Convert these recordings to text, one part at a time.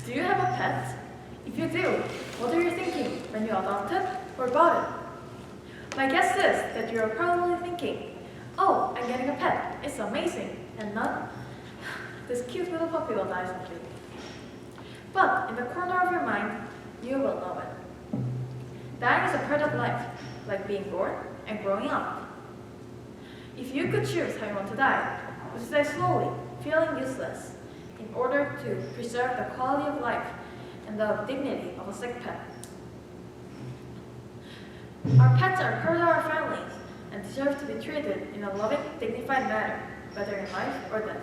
Do you have a pet? If you do, what are you thinking when you adopt it or bought it? My guess is that you are probably thinking, oh, I'm getting a pet, it's amazing, and not, this cute little puppy will die someday. But in the corner of your mind, you will know it. Dying is a part of life, like being born and growing up. If you could choose how you want to die, would you die slowly, feeling useless, in order to preserve the quality of life and the dignity of a sick pet? Our pets are part of our families and deserve to be treated in a loving, dignified manner, whether in life or death.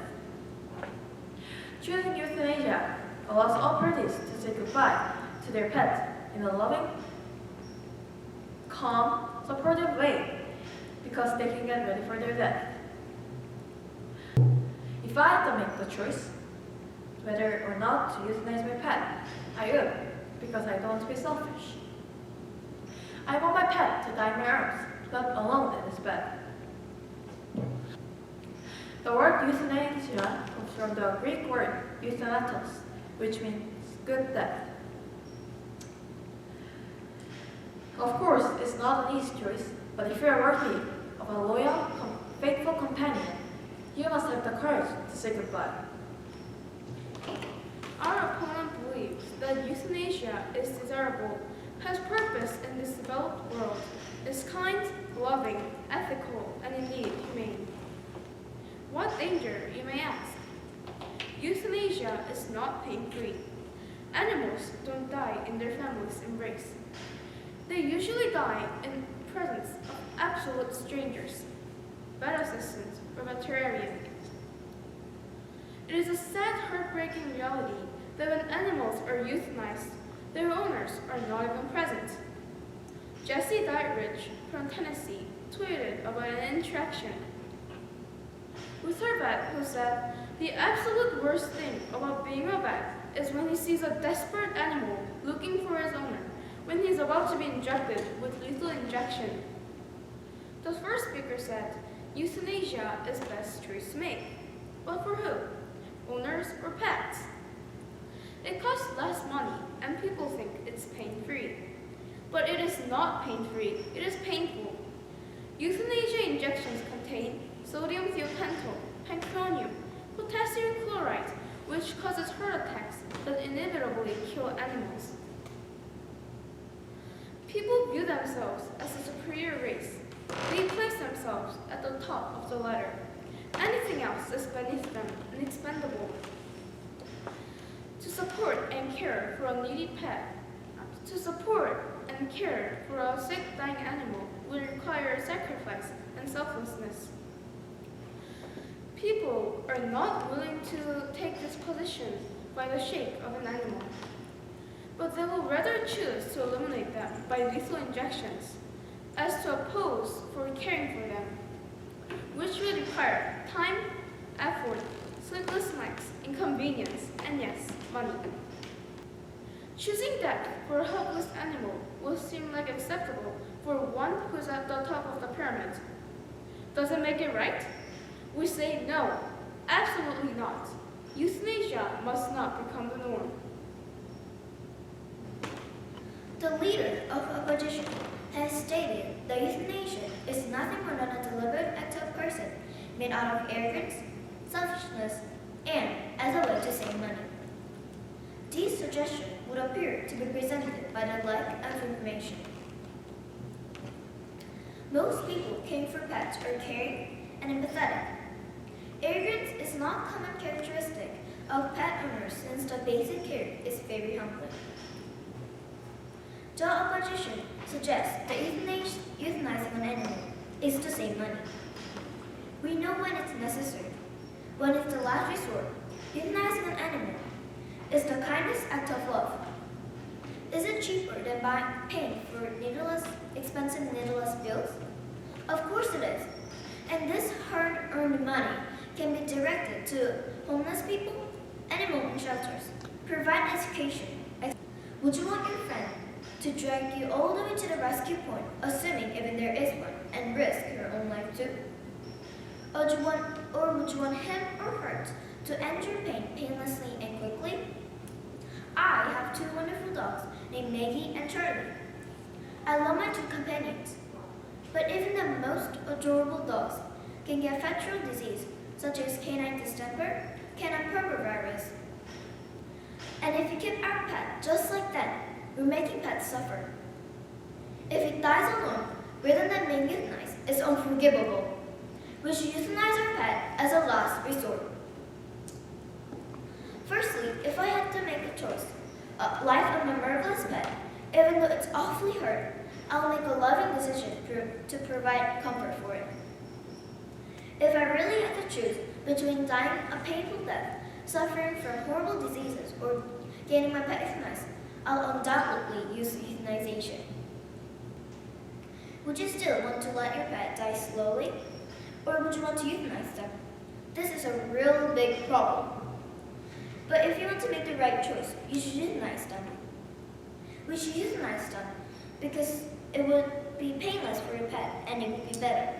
Choosing euthanasia allows all parties to say goodbye to their pet in a loving, calm, supportive way because they can get ready for their death. If I had to make the choice whether or not to euthanize my pet, I would, because I don't want to be selfish. I want my pet to die in my arms, not alone in his bed. The word euthanasia comes from the Greek word euthanatos, which means good death. Of course, it's not an easy choice, but if you are worthy of a loyal, faithful companion, you must have the courage to say goodbye. Our opponent believes that euthanasia is desirable, has purpose in this developed world, is kind, loving, ethical, and indeed humane. What danger, you may ask? Euthanasia is not pain-free. Animals don't die in their family's embrace. They usually die in the presence of absolute strangers, vet assistants, or veterinarian. It is a sad, heartbreaking reality that when animals are euthanized, their owners are not even present. Jesse Dietrich from Tennessee tweeted about an interaction with her vet who said, "The absolute worst thing about being a vet is when he sees a desperate animal looking for his owner, when he is about to be injected with lethal injection." The first speaker said, euthanasia is the best choice to make. But for who? Owners or pets? It costs less money and people think it's pain-free. But it is not pain-free, it is painful. Euthanasia injections contain sodium thiopental, pancronium, potassium chloride, which causes heart attacks that inevitably kill animals. People view themselves as a superior race. They place themselves at the top of the ladder. Anything else is beneath them and expendable. To support and care for a needy pet, to support and care for a sick, dying animal will require sacrifice and selflessness. People are not willing to take this position by the shake of an animal, but they will rather choose to eliminate them by lethal injections as to oppose for caring for them, which will require time, effort, sleepless nights, inconvenience, and yes, money. Choosing death for a helpless animal will seem like acceptable for one who's at the top of the pyramid. Does it make it right? We say no, absolutely not. Euthanasia must not become the norm. The leader of opposition has stated that euthanasia is nothing more than a deliberate act of person made out of arrogance, selfishness, and as a way to save money. These suggestions would appear to be presented by the lack of information. Most people caring for pets are caring and empathetic. Arrogance is not a common characteristic of pet owners since the basic care is very humbling. The opposition suggests that euthanizing an animal is to save money. We know when it's necessary, when it's the last resort. Euthanizing an animal is the kindest act of love. Is it cheaper than paying for expensive needless bills? Of course it is. And this hard-earned money can be directed to homeless people, animal shelters, provide education. Would you want your friend to drag you all the way to the rescue point, assuming even there is one, and risk your own life too? Or would you want him or her to end your pain painlessly and quickly? I have two wonderful dogs named Maggie and Charlie. I love my two companions, but even the most adorable dogs can get fatal disease such as canine distemper, canine parvovirus. And if you keep our pet just like that, we're making pets suffer. If it dies alone, rather than being euthanized, it's unforgivable. We should euthanize our pet as a last resort. Firstly, if I had to make a choice, life of my marvelous pet, even though it's awfully hurt, I'll make a loving decision to provide comfort for it. If I really had to choose between dying a painful death, suffering from horrible diseases, or getting my pet euthanized, I'll undoubtedly use euthanization. Would you still want to let your pet die slowly, or would you want to euthanize them? This is a real big problem. But if you want to make the right choice, you should euthanize them. We should euthanize them because it would be painless for your pet and it would be better.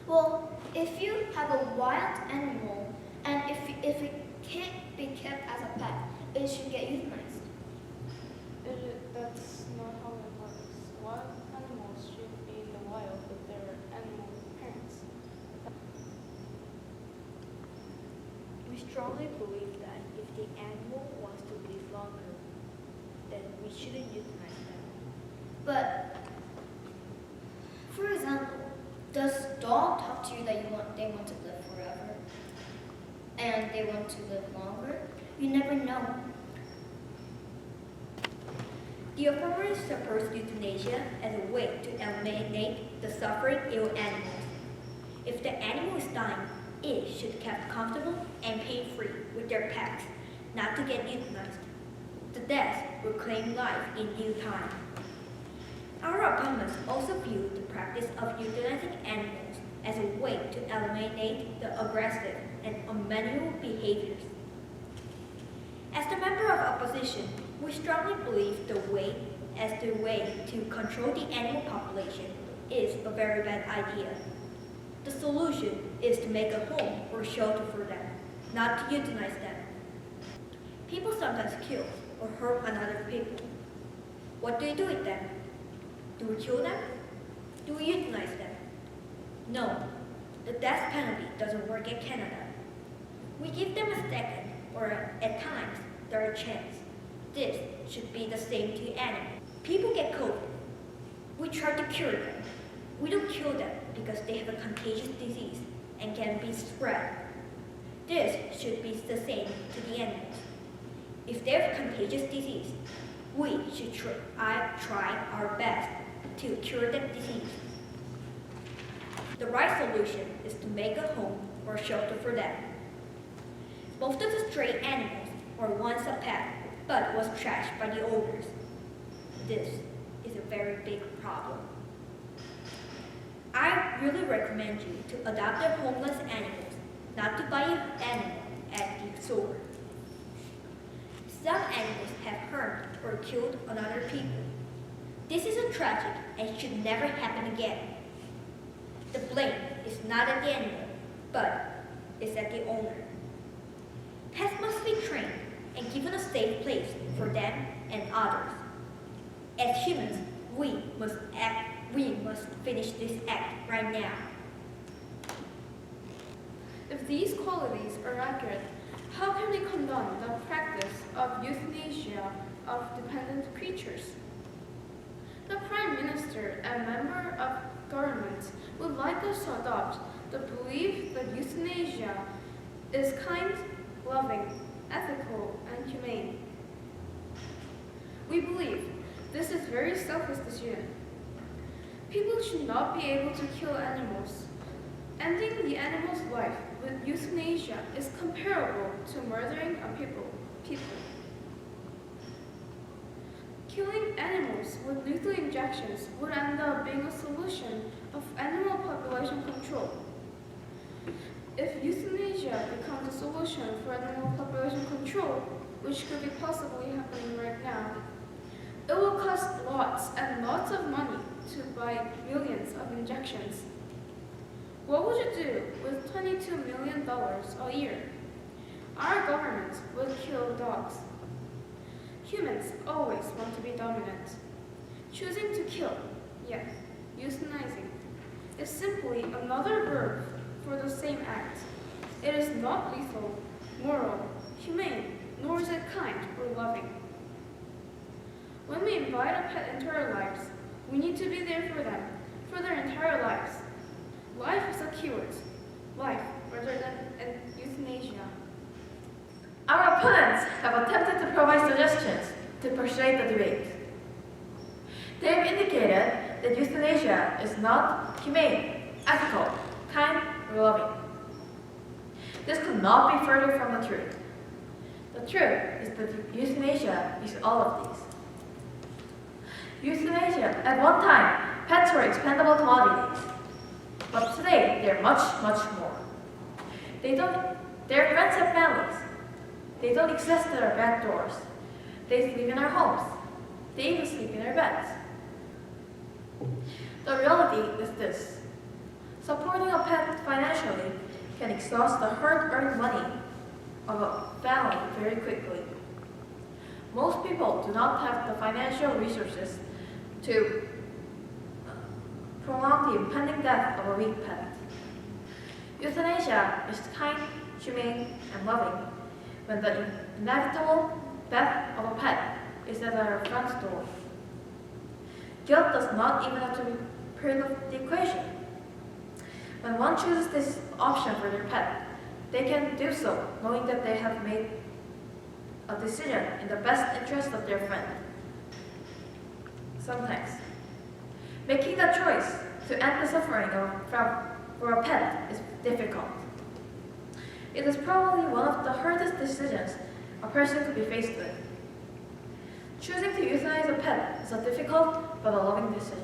Well, if you have a wild animal and if it can't be kept as a pet, it should get euthanized. That's not how it works. Wild animals should be in the wild with their animal parents. We strongly believe that if the animal wants to live longer, then we shouldn't euthanize them. But, for example, does dog talk to you that they want to live forever? And they want to live longer? You never know. The authorities support euthanasia as a way to eliminate the suffering ill animals. If the animal is dying, it should be kept comfortable and pain-free with their pets, not to get euthanized. The death will claim life in due time. Our opponents also view the practice of euthanizing animals as a way to eliminate the aggressive and unmanly behaviors. As the member of opposition, we strongly believe the way to control the animal population is a very bad idea. The solution is to make a home or shelter for them, not to euthanize them. People sometimes kill or hurt another people. What do we do with them? Do we kill them? Do we euthanize them? No, the death penalty doesn't work in Canada. We give them a second, or at times, third chance. This should be the same to animals. People get COVID. We try to cure them. We don't kill them because they have a contagious disease and can be spread. This should be the same to the animals. If they have a contagious disease, we should try our best to cure that disease. The right solution is to make a home or shelter for them. Most of the stray animals were once a pet, but was trashed by the owners. This is a very big problem. I really recommend you to adopt the homeless animals, not to buy an animal at the store. Some animals have harmed or killed other people. This is a tragedy and should never happen again. The blame is not at the animal, but is at the owner. Pets must be trained and given a safe place for them and others. As humans, we must finish this act right now. If these qualities are accurate, how can we condone the practice of euthanasia of dependent creatures? The Prime Minister and member of government would like us to adopt the belief that euthanasia is kind, loving, ethical, and humane. We believe this is very selfish decision. People should not be able to kill animals. Ending the animal's life with euthanasia is comparable to murdering a people. Killing animals with lethal injections would end up being a solution of animal population control. If euthanasia becomes a solution for animal population control, which could be possibly happening right now, it will cost lots and lots of money to buy millions of injections. What would you do with $22 million a year? our governments would kill dogs. Humans always want to be dominant. Choosing to kill, yes, euthanizing, is simply another verb for the same act. It is not lethal, moral, humane, nor is it kind or loving. When we invite a pet into our lives, we need to be there for them, for their entire lives. Life is a keyword. Life rather than euthanasia. Our opponents have attempted to provide suggestions to persuade the debate. They have indicated that euthanasia is not humane, ethical, kind, or loving. This could not be further from the truth. The truth is that euthanasia is all of these. Euthanasia, at one time, pets were expendable commodities, but today they're much, much more. Their friends have families. They don't exist at our back doors. They sleep in our homes. They even sleep in our beds. The reality is this. Supporting a pet financially can exhaust the hard-earned money of a family very quickly. Most people do not have the financial resources to prolong the impending death of a weak pet. Euthanasia is kind, humane, and loving when the inevitable death of a pet is at our front door. Guilt does not even have to be part of the equation. When one chooses this option for their pet, they can do so knowing that they have made a decision in the best interest of their friend. Sometimes, making the choice to end the suffering for a pet is difficult. It is probably one of the hardest decisions a person could be faced with. Choosing to euthanize a pet is a difficult but a loving decision.